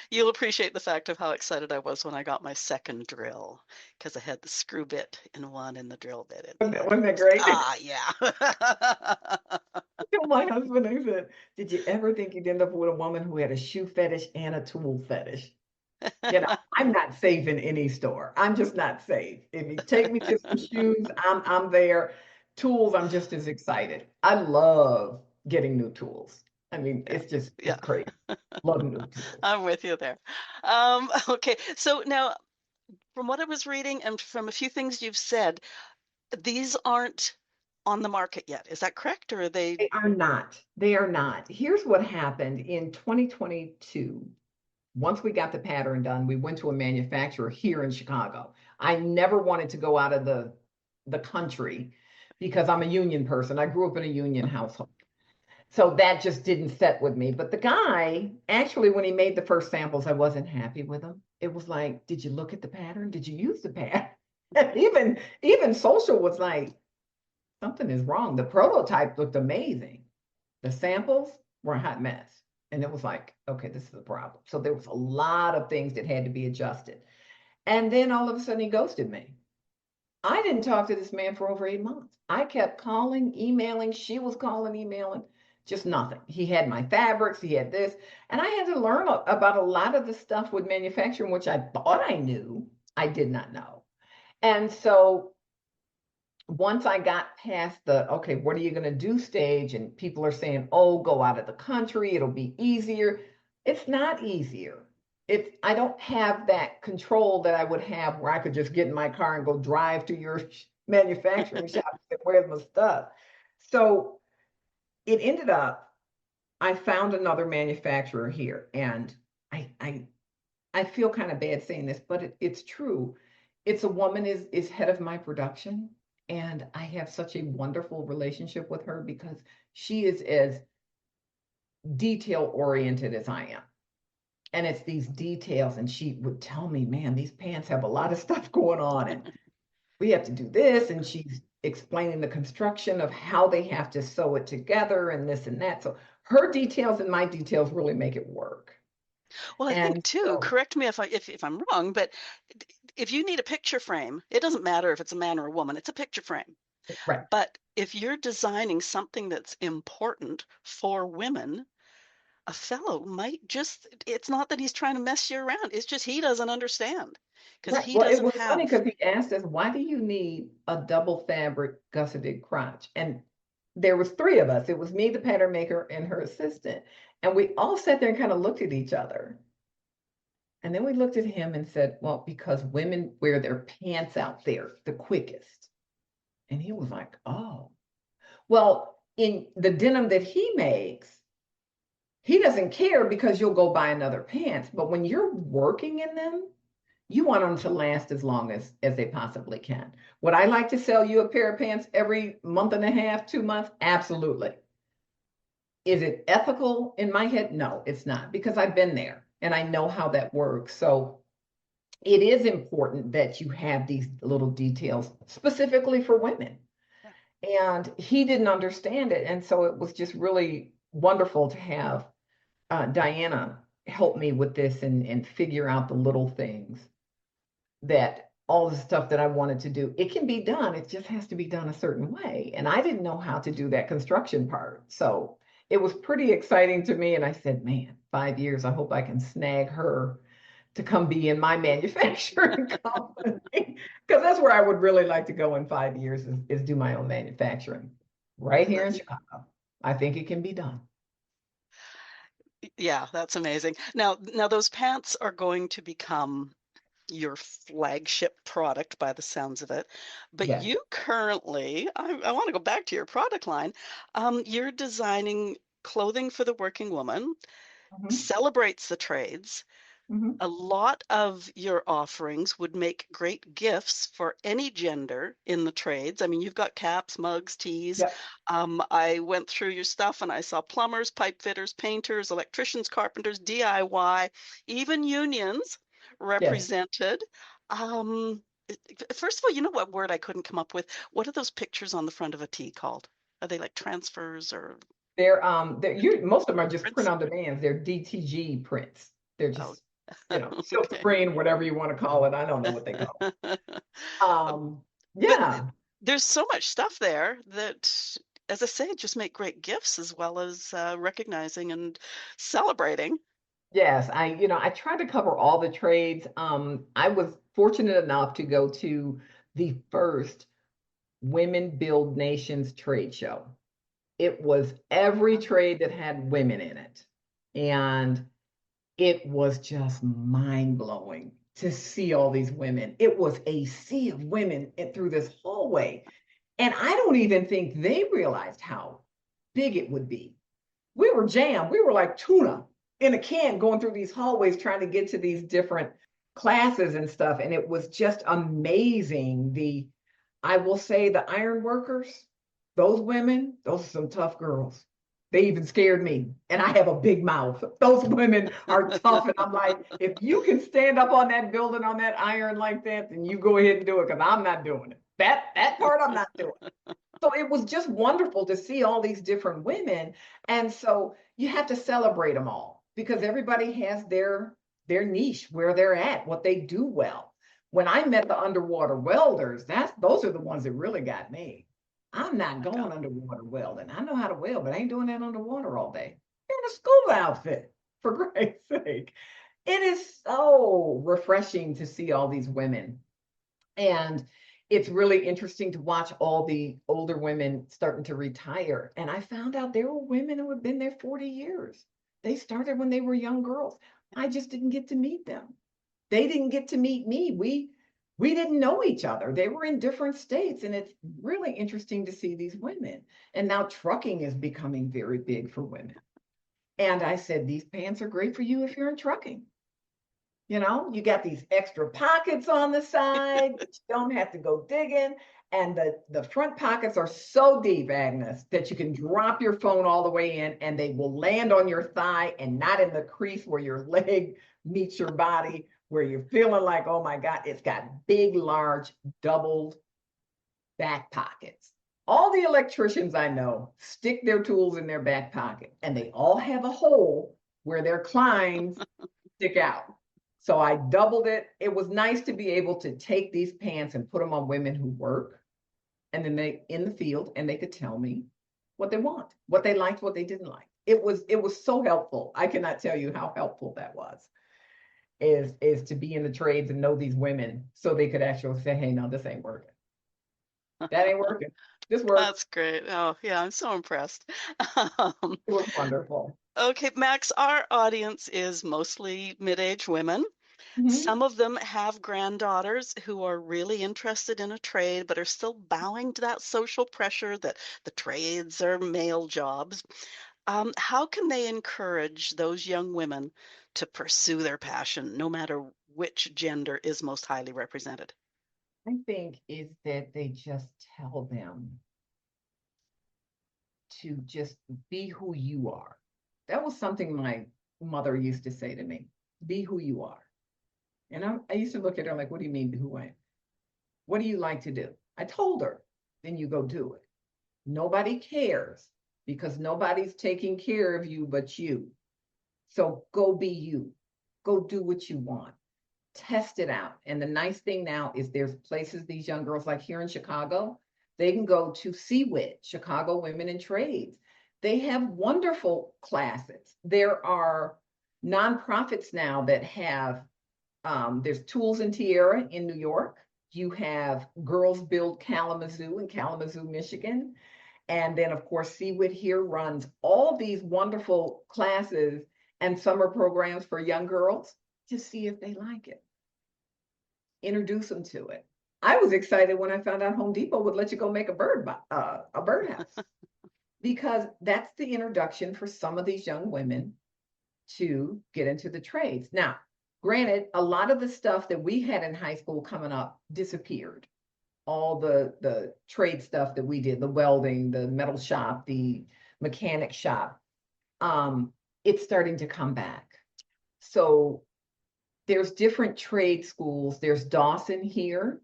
You'll appreciate the fact of how excited I was when I got my second drill because I had the screw bit in one and the drill bit in the other. wasn't I that was like, great? ah, yeah. I tell my husband, I said, did you ever think you'd end up with a woman who had a shoe fetish and a tool fetish? You know, I'm not safe in any store. I'm just not safe. If you take me to some shoes, I'm there. Tools, I'm just as excited. I love getting new tools. I mean, Yeah, it's yeah, great. Love new tools. I'm with you there. Okay, so now from what I was reading and from a few things you've said, these aren't on the market yet. Is that correct? Or are they? They are not. They are not. Here's what happened in 2022. Once we got the pattern done, we went to a manufacturer here in Chicago. I never wanted to go out of the country because I'm a union person. I grew up in a union household. So that just didn't set with me. But the guy, actually, when he made the first samples, I wasn't happy with him. It was like, did you look at the pattern? Did you use the pattern? Even social was like, something is wrong. The prototype looked amazing. The samples were a hot mess. And it was like, okay, this is a problem. So there was a lot of things that had to be adjusted. And then all of a sudden he ghosted me. I didn't talk to this man for over 8 months. I kept calling, emailing. She was calling, emailing, just nothing. He had my fabrics, he had this. And I had to learn about a lot of the stuff with manufacturing, which I thought I knew, I did not know. And so once I got past the, okay, what are you going to do stage? And people are saying, oh, go out of the country, it'll be easier. It's not easier. I don't have that control that I would have where I could just get in my car and go drive to your manufacturing shop and say, where's my stuff? So it ended up, I found another manufacturer here, and I I, I feel kind of bad saying this, but it's true. It's a woman is head of my production, and I have such a wonderful relationship with her because she is as detail oriented as I am. And it's these details, and she would tell me, man, these pants have a lot of stuff going on, and we have to do this. And she's explaining the construction of how they have to sew it together and this and that. So her details and my details really make it work. Well, I think And too, so, correct me if I'm wrong, but if you need a picture frame, it doesn't matter if it's a man or a woman, it's a picture frame. right. But if you're designing something that's important for women, a fellow might just, it's not that he's trying to mess you around. It's just he doesn't understand because Right. he Well, it doesn't was funny have. because he asked us, why do you need a double fabric gusseted crotch? And there was three of us. It was me, the pattern maker, and her assistant. And we all sat there and kind of looked at each other. And then we looked at him and said, well, because women wear their pants out there the quickest. And he was like, oh, well, in the denim that he makes, he doesn't care because you'll go buy another pants. But when you're working in them, you want them to last as long as they possibly can. Would I like to sell you a pair of pants every month and a half, 2 months? Absolutely. Is it ethical in my head? No, it's not, because I've been there and I know how that works. So it is important that you have these little details specifically for women. Yeah. And he didn't understand it. And so it was just really wonderful to have Diana help me with this and figure out the little things that all the stuff that I wanted to do, it can be done. It just has to be done a certain way. And I didn't know how to do that construction part. So it was pretty exciting to me. And I said, man, 5 years, I hope I can snag her to come be in my manufacturing company. Because that's where I would really like to go in 5 years is do my own manufacturing right And here in that's, Chicago. I think it can be done. yeah, that's amazing. Now those pants are going to become your flagship product by the sounds of it. But Yes. you currently, I want to go back to your product line. You're designing clothing for the working woman, Mhm. celebrates the trades, Mhm. A lot of your offerings would make great gifts for any gender in the trades. I mean, you've got caps, mugs, teas. Yep. I went through your stuff and I saw plumbers, pipe fitters, painters, electricians, carpenters, DIY, even unions Yes. represented. First of all, you know what word I couldn't come up with? What are those pictures on the front of a tee called? Are they like transfers or They're most of them are just print prints? on demands. They're DTG prints. They're Oh, just, silk okay. screen, whatever you want to call it. I don't know what they call it. But Yeah. there's so much stuff there that, as I say, just make great gifts as well as, recognizing and celebrating. Yes, I tried to cover all the trades. I was fortunate enough to go to the first Women Build Nations trade show. It was every trade that had women in it. And it was just mind blowing to see all these women. It was a sea of women through this hallway. And I don't even think they realized how big it would be. We were jammed. We were like tuna in a can going through these hallways trying to get to these different classes and stuff. And it was just amazing. I will say the iron workers, those women, those are some tough girls. They even scared me. And I have a big mouth. Those women are tough. And I'm like, if you can stand up on that building on that iron like that, then you go ahead and do it because I'm not doing it. That part I'm not doing. So it was just wonderful to see all these different women. And so you have to celebrate them all because everybody has their niche, where they're at, what they do well. When I met the underwater welders, those are the ones that really got me. I'm not My god. going underwater welding. I know how to weld, but I ain't doing that underwater all day. You're in a scuba outfit, for Christ's sake. It is so refreshing to see all these women. And it's really interesting to watch all the older women starting to retire. And I found out there were women who had been there 40 years. They started when they were young girls. I just didn't get to meet them. They didn't get to meet me. We didn't know each other. They were in different states. And it's really interesting to see these women. And now trucking is becoming very big for women. And I said, these pants are great for you if you're in trucking. You got these extra pockets on the side, but you don't have to go digging. And the front pockets are so deep, Agnes, that you can drop your phone all the way in and they will land on your thigh and not in the crease where your leg meets your body, where you're feeling like, oh my God, it's got big, large, doubled back pockets. All the electricians I know stick their tools in their back pocket and they all have a hole where their clines stick out. So I doubled it. It was nice to be able to take these pants and put them on women who work and then they in the field and they could tell me what they want, what they liked, what they didn't like. It was so helpful. I cannot tell you how helpful that was. Is to be in the trades and know these women so they could actually say, hey, no, this ain't working. That ain't working. This works. That's great. Oh, yeah, I'm so impressed. Um, It was wonderful. okay, Max, our audience is mostly mid-aged women. Mhm. Some of them have granddaughters who are really interested in a trade, but are still bowing to that social pressure that the trades are male jobs. How can they encourage those young women to pursue their passion, no matter which gender is most highly represented? I think is that they just tell them to just be who you are. That was something my mother used to say to me, be who you are. And I used to look at her like, what do you mean who I am? What do you like to do? I told her, then you go do it. Nobody cares because nobody's taking care of you but you. So go be you. Go do what you want. Test it out. And the nice thing now is there's places these young girls, like here in Chicago, they can go to CWIT, Chicago Women in Trades. They have wonderful classes. There are nonprofits now that have, there's Tools and Tierra in New York. You have Girls Build Kalamazoo in Kalamazoo, Michigan. And then, of course, CWIT here runs all these wonderful classes and summer programs for young girls to see if they like it. Introduce them to it. I was excited when I found out Home Depot would let you go make a birdhouse because that's the introduction for some of these young women to get into the trades. Now, Granted, a lot of the stuff that we had in high school coming up disappeared. All the trade stuff that we did, the welding, the metal shop, the mechanic shop, it's starting to come back. So there's different trade schools. There's Dawson here.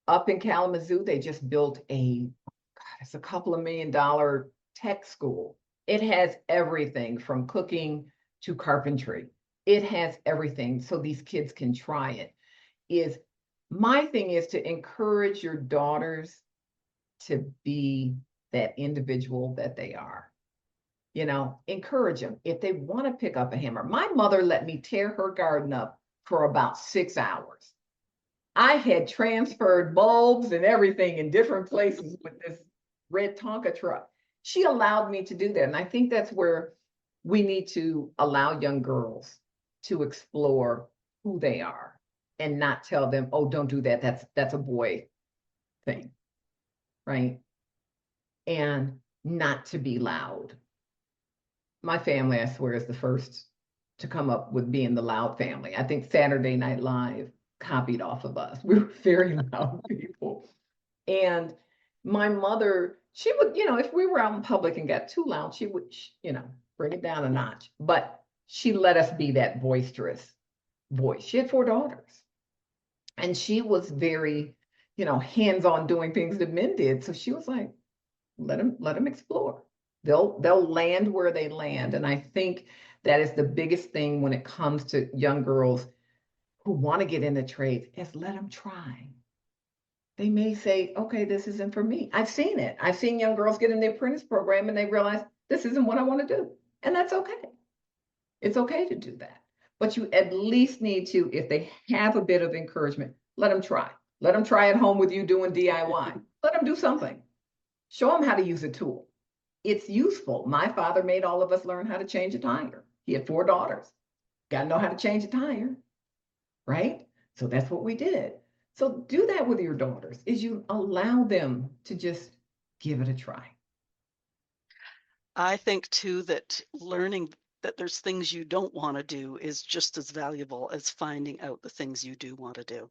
Up in Kalamazoo, they just built it's a couple of $1 million tech school. It has everything from cooking to carpentry. It has everything so these kids can try it. Is my thing is to encourage your daughters to be that individual that they are. Encourage them. If they want to pick up a hammer, my mother let me tear her garden up for about 6 hours. I had transferred bulbs and everything in different places with this red Tonka truck. She allowed me to do that. And I think that's where we need to allow young girls to explore who they are and not tell them, oh, don't do that. That's a boy thing, right? And not to be loud. My family, I swear, is the first to come up with being the loud family. I think Saturday Night Live copied off of us. We were very loud people. And my mother, she would, if we were out in public and got too loud, she would, bring it down a notch. But she let us be that boisterous voice. She had 4 daughters. And she was very, hands-on doing things that men did. So she was like, let them explore. They'll land where they land. And I think that is the biggest thing when it comes to young girls who want to get into trades, is let them try. They may say, okay, this isn't for me. I've seen it. I've seen young girls get in the apprentice program and they realize this isn't what I want to do. And that's okay. It's okay to do that. But you at least need to, if they have a bit of encouragement, let them try. Let them try at home with you doing DIY. Let them do something. Show them how to use a tool. It's useful. My father made all of us learn how to change a tire. He had 4 daughters. Got to know how to change a tire, right? So that's what we did. So do that with your daughters, is you allow them to just give it a try. I think too that learning that there's things you don't want to do is just as valuable as finding out the things you do want to do.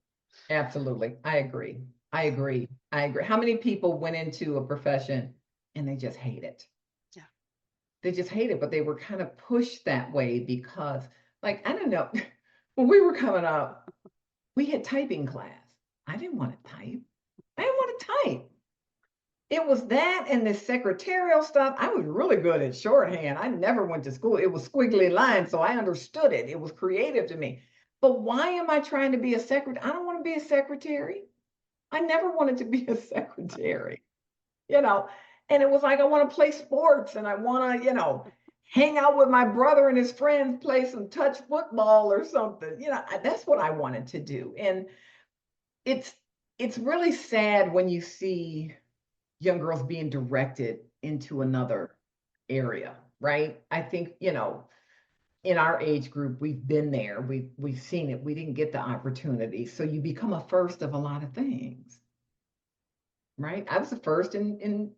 Absolutely. I agree. I agree. I agree. How many people went into a profession and they just hate it? Yeah. They just hate it, but they were kind of pushed that way because, like, I don't know, when we were coming up, we had typing class. I didn't want to type. I didn't want to type. It was that and the secretarial stuff. I was really good at shorthand. I never went to school. It was squiggly lines, so I understood it. It was creative to me. But why am I trying to be a secretary? I don't want to be a secretary. I never wanted to be a secretary, you know. And it was like I want to play sports and I want to, hang out with my brother and his friends, play some touch football or something. That's what I wanted to do. And it's really sad when you see young girls being directed into another area, right? I think, in our age group, we've been there, we've seen it, we didn't get the opportunity. So you become a first of a lot of things, right? I was the first in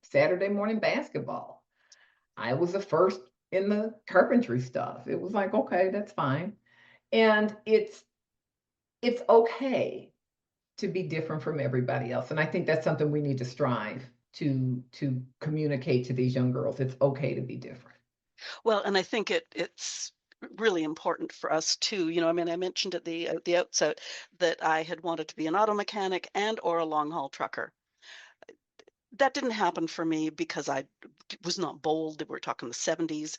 Saturday morning basketball. I was the first in the carpentry stuff. It was like, okay, that's fine. And it's okay to be different from everybody else. And I think that's something we need to strive to communicate to these young girls. It's okay to be different. Well, and I think it's really important for us too. I mean, I mentioned at the outset that I had wanted to be an auto mechanic and or a long haul trucker. That didn't happen for me because I was not bold. We're talking the 70s.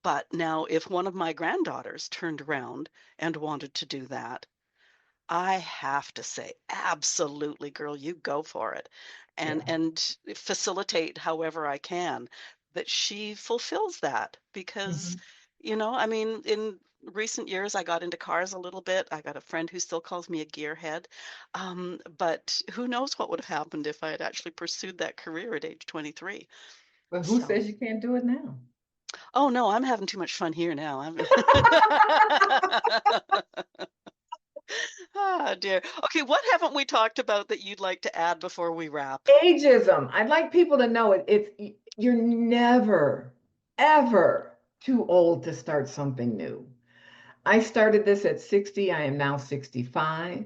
But now, if one of my granddaughters turned around and wanted to do that, I have to say, absolutely, girl, you go for it, and Yeah. and facilitate however I can that she fulfills that because, Mhm. I mean, in recent years I got into cars a little bit. I got a friend who still calls me a gearhead, but who knows what would have happened if I had actually pursued that career at age 23. But who So, says you can't do it now? oh no, I'm having too much fun here now. Ah, dear. Okay, what haven't we talked about that you'd like to add before we wrap? Ageism. I'd like people to know it. You're never, ever too old to start something new. I started this at 60. I am now 65.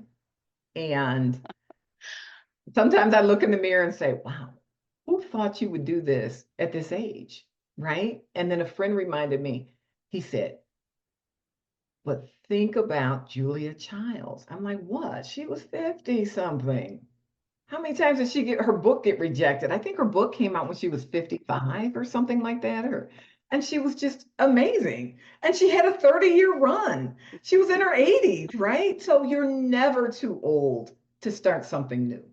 And sometimes I look in the mirror and say, wow, who thought you would do this at this age? Right. And then a friend reminded me, he said, but think about Julia Childs. I'm like, what? She was 50 something. How many times did she get her book get rejected? I think her book came out when she was 55 or something like that. And she was just amazing. And she had a 30-year run. She was in her 80s, right? So you're never too old to start something new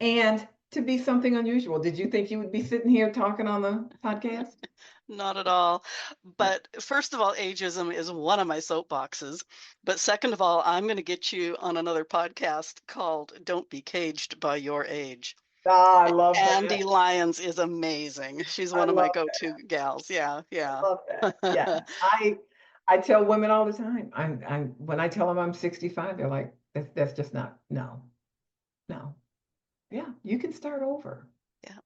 and to be something unusual. Did you think you would be sitting here talking on the podcast? Not at all. But first of all, ageism is one of my soapboxes. But second of all, I'm going to get you on another podcast called Don't Be Caged by Your Age. Ah, I love Andy that. Lyons is amazing. She's I one of my love go-to gals. Yeah, I yeah. love that. Yeah. I tell women all the time. I'm when I tell them I'm 65, they're like, that's just not no, no. Yeah, you can start over. Yeah.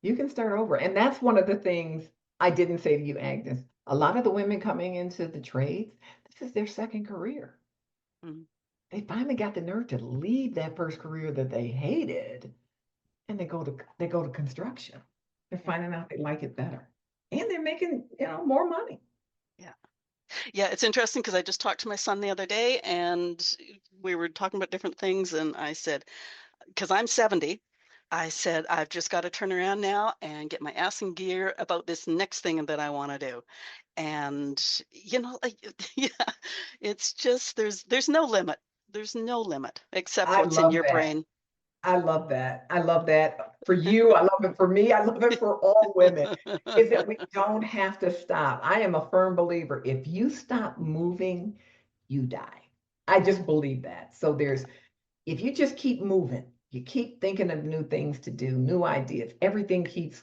You can start over. And that's one of the things I didn't say to you, Agnes. A lot of the women coming into the trades, this is their second career. Mm. They finally got the nerve to leave that first career that they hated and they go to construction. They're Yeah. finding out they like it better. And they're making, more money. Yeah. Yeah, it's interesting because I just talked to my son the other day and we were talking about different things. And I said, because I'm 70, I said, I've just got to turn around now and get my ass in gear about this next thing that I want to do. And, like, yeah, it's just, there's no limit. There's no limit except I what's in love your that. brain. I love that. I love that for you. I love it for me. I love it for all women. Is that we don't have to stop. I am a firm believer. If you stop moving, you die. I just believe that. So if you just keep moving, you keep thinking of new things to do, new ideas, everything keeps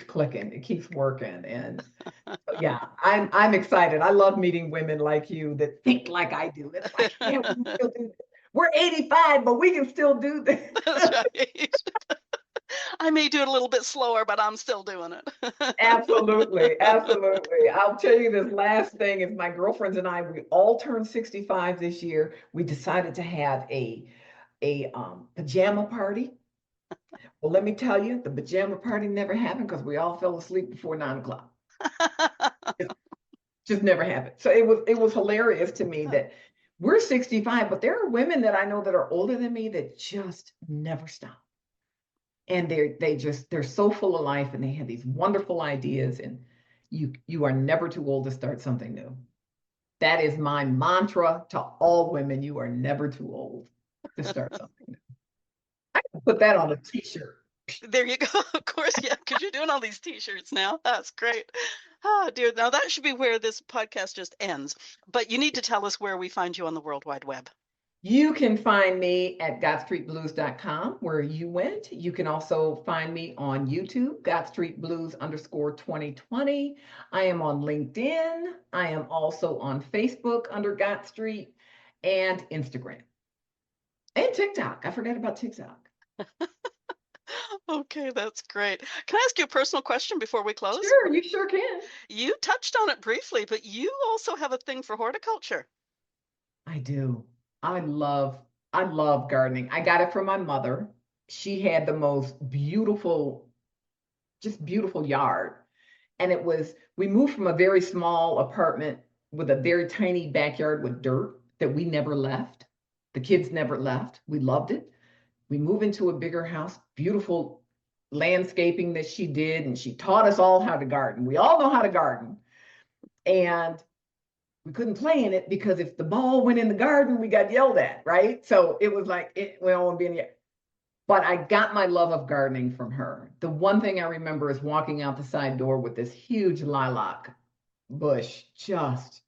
clicking, it keeps working. And so, yeah, I'm excited. I love meeting women like you that think like I do. It's like, yeah, we can still do this. We're 85, but we can still do this. That's right. I may do it a little bit slower, but I'm still doing it. Absolutely, absolutely. I'll tell you this last thing is my girlfriends and I, we all turned 65 this year. We decided to have a pajama party. Well, let me tell you, the pajama party never happened because we all fell asleep before 9 o'clock. Just never happened. So it was hilarious to me that we're 65, but there are women that I know that are older than me that just never stop. And they're so full of life and they have these wonderful ideas, and you are never too old to start something new. That is my mantra to all women. You are never too old to start something new. I can put that on a t-shirt. There you go. Of course, yeah, because you're doing all these t-shirts now. That's great. Oh, dear. Now that should be where this podcast just ends. But you need to tell us where we find you on the World Wide Web. You can find me at godstreetblues.com where you went. You can also find me on YouTube, godstreetblues_2020. I am on LinkedIn. I am also on Facebook under God Street and Instagram and TikTok. I forgot about TikTok. Okay, that's great. Can I ask you a personal question before we close? Sure, you sure can. You touched on it briefly, but you also have a thing for horticulture. I do. I love I love gardening. I got it from my mother. She had the most beautiful, just beautiful yard. And we moved from a very small apartment with a very tiny backyard with dirt that we never left. The kids never left. We loved it. We moved into a bigger house, beautiful landscaping that she did, and she taught us all how to garden. We all know how to garden. And we couldn't play in it because if the ball went in the garden, we got yelled at, right? So it was like, we don't want to be in the. But I got my love of gardening from her. The one thing I remember is walking out the side door with this huge lilac bush, just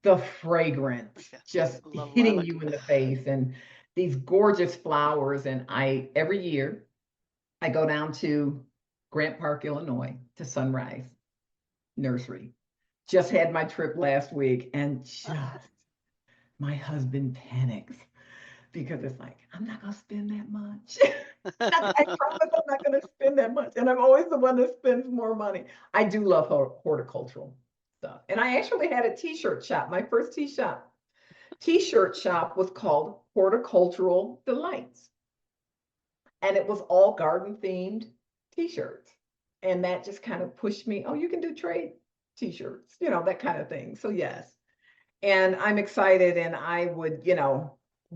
the fragrance, Yes, just I love hitting lilac. you in the face, and these gorgeous flowers. And every year, I go down to Grant Park, Illinois, to Sunrise Nursery. Just had my trip last week, and just my husband panics because it's like, I'm not going to spend that much. I promise I'm not going to spend that much. And I'm always the one that spends more money. I do love horticultural. stuff. And I actually had a t-shirt shop. My first t-shirt shop was called Horticultural Delights. And it was all garden themed t-shirts. And that just kind of pushed me, oh, you can do trade t-shirts, that kind of thing. So yes. And I'm excited, and I would,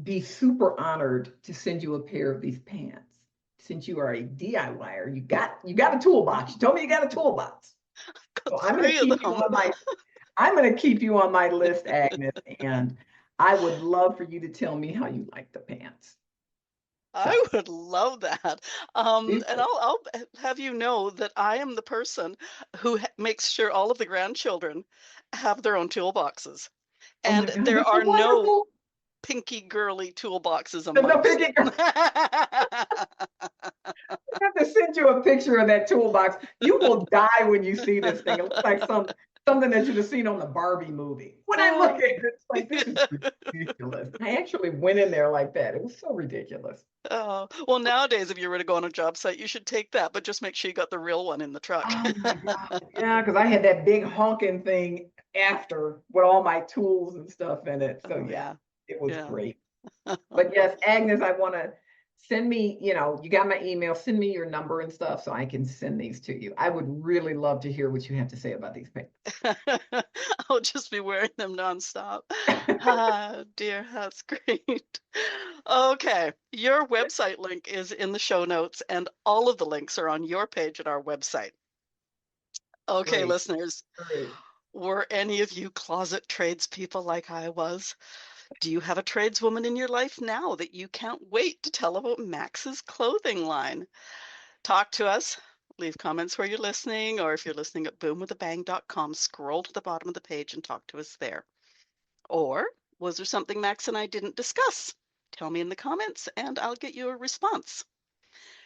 be super honored to send you a pair of these pants. Since you are a DIYer, you got a toolbox. You told me you got a toolbox. Got So I'm going to 3 of keep you them. on my I'm going to keep you on my list, Agnes, and I would love for you to tell me how you like the pants. So, I would love that. And super. I'll have you know that I am the person who makes sure all of the grandchildren have their own toolboxes. Oh my And God, there that's so are no wonderful. pinky girly toolboxes There's no amongst picking. them. I have to send you a picture of that toolbox. You will die when you see this thing. It looks like something that you'd have seen on the Barbie movie. When I look Oh. at it, it's like, this is ridiculous. I actually went in there like that. It was so ridiculous. Oh, well, nowadays, if you were to go on a job site, you should take that, but just make sure you got the real one in the truck. Oh my God. Yeah, because I had that big honking thing after with all my tools and stuff in it. So Oh, yeah, yeah. it was Yeah. great. But yes, Agnes, I want to send me, you got my email, send me your number and stuff so I can send these to you. I would really love to hear what you have to say about these papers. I'll just be wearing them nonstop. Ah, dear, that's great. Okay, your website link is in the show notes, and all of the links are on your page at our website. Okay, Great, listeners, great. were any of you closet tradespeople like I was? Do you have a tradeswoman in your life now that you can't wait to tell about Max's clothing line? Talk to us. Leave comments where you're listening, or if you're listening at boomwithabang.com, scroll to the bottom of the page and talk to us there. Or was there something Max and I didn't discuss? Tell me in the comments and I'll get you a response.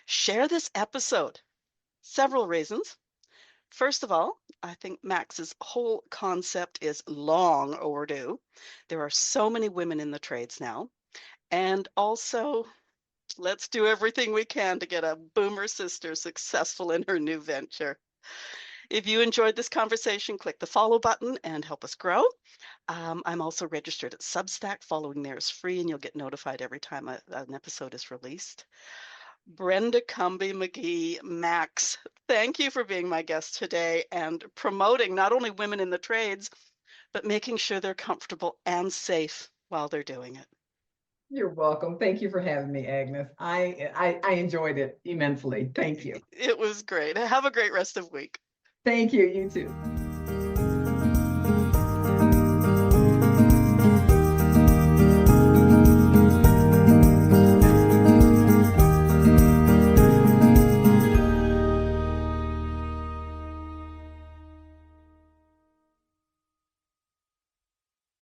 Share this episode. Several reasons. First of all, I think Max's whole concept is long overdue. There are so many women in the trades now. And also, let's do everything we can to get a boomer sister successful in her new venture. If you enjoyed this conversation, click the follow button and help us grow. I'm also registered at Substack. Following there is free, and you'll get notified every time an episode is released. Brenda Cumby McGee, Max, thank you for being my guest today and promoting not only women in the trades, but making sure they're comfortable and safe while they're doing it. You're welcome. Thank you for having me, Agnes. I enjoyed it immensely. Thank you. It was great. Have a great rest of week. Thank you. You too.